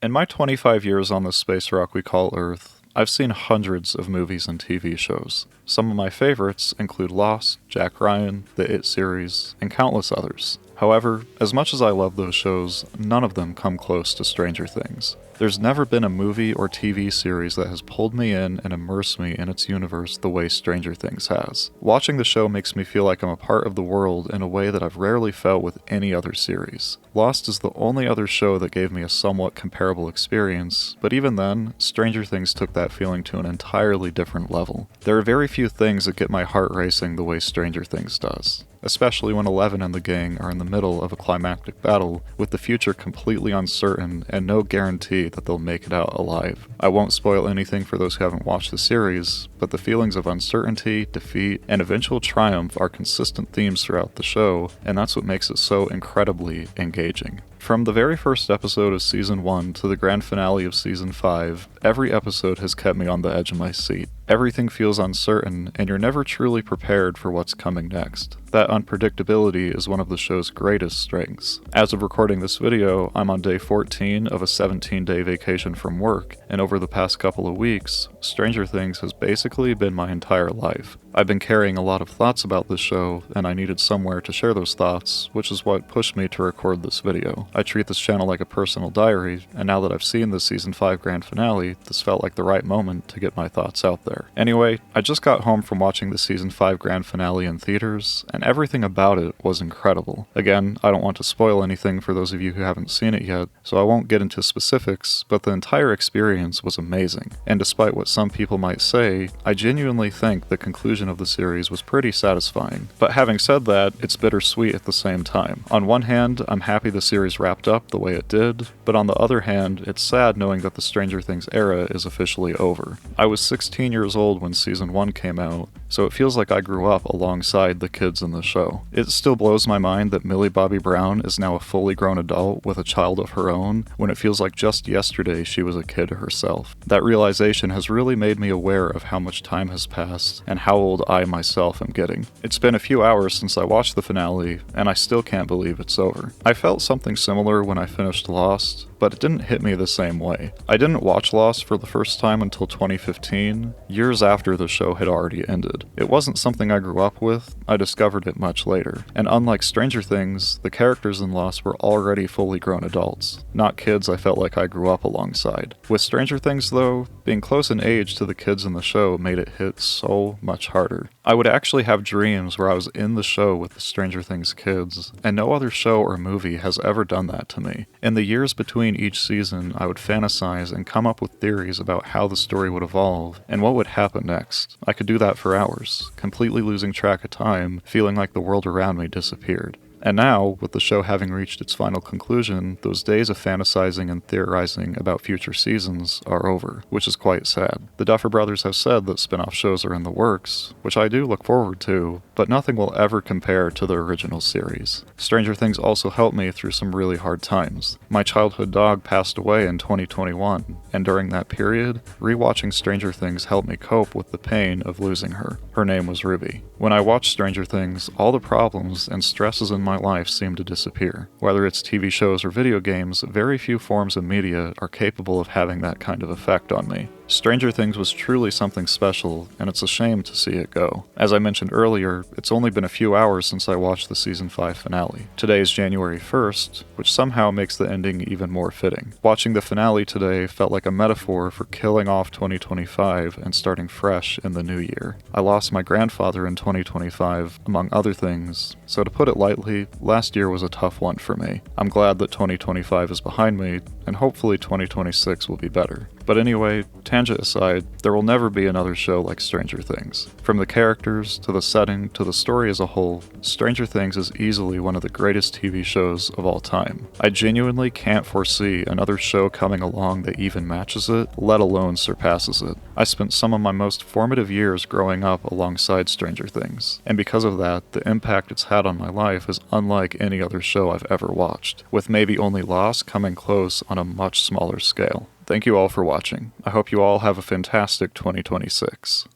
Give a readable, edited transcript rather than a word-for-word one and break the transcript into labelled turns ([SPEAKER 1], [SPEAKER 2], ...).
[SPEAKER 1] In my 25 years on this space rock we call Earth, I've seen hundreds of movies and TV shows. Some of my favorites include Lost, Jack Ryan, the It series, and countless others. However, as much as I love those shows, none of them come close to Stranger Things. There's never been a movie or TV series that has pulled me in and immersed me in its universe the way Stranger Things has. Watching the show makes me feel like I'm a part of the world in a way that I've rarely felt with any other series. Lost is the only other show that gave me a somewhat comparable experience, but even then, Stranger Things took that feeling to an entirely different level. There are very few things that get my heart racing the way Stranger Things does, especially when Eleven and the gang are in the middle of a climactic battle with the future completely uncertain and no guarantee that they'll make it out alive. I won't spoil anything for those who haven't watched the series, but the feelings of uncertainty, defeat, and eventual triumph are consistent themes throughout the show, and that's what makes it so incredibly engaging. From the very first episode of Season 1 to the grand finale of Season 5, every episode has kept me on the edge of my seat. Everything feels uncertain, and you're never truly prepared for what's coming next. That unpredictability is one of the show's greatest strengths. As of recording this video, I'm on day 14 of a 17-day vacation from work, and over the past couple of weeks, Stranger Things has basically been my entire life. I've been carrying a lot of thoughts about this show, and I needed somewhere to share those thoughts, which is what pushed me to record this video. I treat this channel like a personal diary, and now that I've seen the Season 5 grand finale, this felt like the right moment to get my thoughts out there. Anyway, I just got home from watching the Season 5 grand finale in theaters, and everything about it was incredible. Again, I don't want to spoil anything for those of you who haven't seen it yet, so I won't get into specifics, but the entire experience was amazing. And despite what some people might say, I genuinely think the conclusion of the series was pretty satisfying. But having said that, it's bittersweet at the same time. On one hand, I'm happy the series wrapped up the way it did, but on the other hand, it's sad knowing that the Stranger Things era is officially over. I was 16 years old when Season 1 came out, so it feels like I grew up alongside the kids in the show. It still blows my mind that Millie Bobby Brown is now a fully grown adult with a child of her own, when it feels like just yesterday she was a kid herself. That realization has really made me aware of how much time has passed and how old I myself am getting. It's been a few hours since I watched the finale, and I still can't believe it's over. I felt something similar when I finished Lost, but it didn't hit me the same way. I didn't watch Lost for the first time until 2015, years after the show had already ended. It wasn't something I grew up with, I discovered it much later. And unlike Stranger Things, the characters in Lost were already fully grown adults, not kids I felt like I grew up alongside. With Stranger Things though, being close in age to the kids in the show made it hit so much harder. I would actually have dreams where I was in the show with the Stranger Things kids, and no other show or movie has ever done that to me. In the years between each season, I would fantasize and come up with theories about how the story would evolve and what would happen next. I could do that for hours, completely losing track of time, feeling like the world around me disappeared. And now, with the show having reached its final conclusion, those days of fantasizing and theorizing about future seasons are over, which is quite sad. The Duffer Brothers have said that spin-off shows are in the works, which I do look forward to, but nothing will ever compare to the original series. Stranger Things also helped me through some really hard times. My childhood dog passed away in 2021, and during that period, rewatching Stranger Things helped me cope with the pain of losing her. Her name was Ruby. When I watched Stranger Things, all the problems and stresses in my life seem to disappear. Whether it's TV shows or video games, very few forms of media are capable of having that kind of effect on me. Stranger Things was truly something special, and it's a shame to see it go. As I mentioned earlier, it's only been a few hours since I watched the Season 5 finale. Today is January 1st, which somehow makes the ending even more fitting. Watching the finale today felt like a metaphor for killing off 2025 and starting fresh in the new year. I lost my grandfather in 2025, among other things, so to put it lightly, last year was a tough one for me. I'm glad that 2025 is behind me, and hopefully 2026 will be better. But anyway, tangent aside, there will never be another show like Stranger Things. From the characters, to the setting, to the story as a whole, Stranger Things is easily one of the greatest TV shows of all time. I genuinely can't foresee another show coming along that even matches it, let alone surpasses it. I spent some of my most formative years growing up alongside Stranger Things, and because of that, the impact it's had on my life is unlike any other show I've ever watched, with maybe only Lost coming close on a much smaller scale. Thank you all for watching. I hope you all have a fantastic 2026.